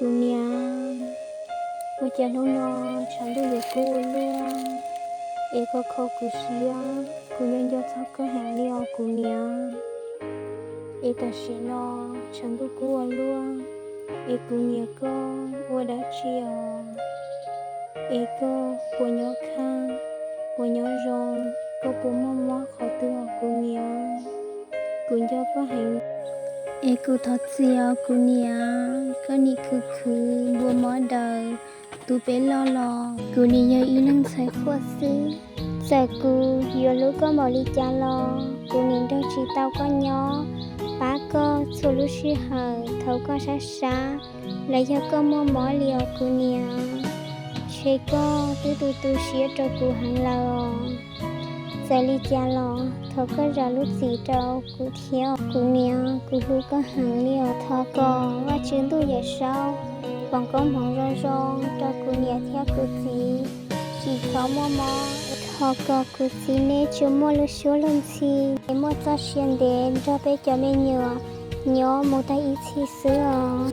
姑娘，我家弄了长度有够了，一个口故事啊，姑娘要操个行了，姑娘，一个是了长度过了，一姑娘个我的只哦，一个我要看，我要容，个不默默好对哦，姑娘，姑娘个行。一个头子要姑娘，个你คือบัวมอเดอตูเป็นลอกูนี่ยังอีนั่งใส่ขวดซื้อแต่กูอยู่ลูกก็หมอลิจาลอกูนี่ต้องชีเต้าก็ย่อป้าก็สู้ลูกชื่อเหอเขาก็ช้าและยังก็มัวหมอเลียวกูเนี่ยเชก็ตูเชียจกูหันลอ在里家了，他个热路子着，古跳古娘，古路个行了，他个我真都也少，放工忙热热，着古娘跳古子，只靠摸摸，他个古子呢就摸了小冷气，摸着先的，着被叫咩鸟，鸟摸在一起死哦。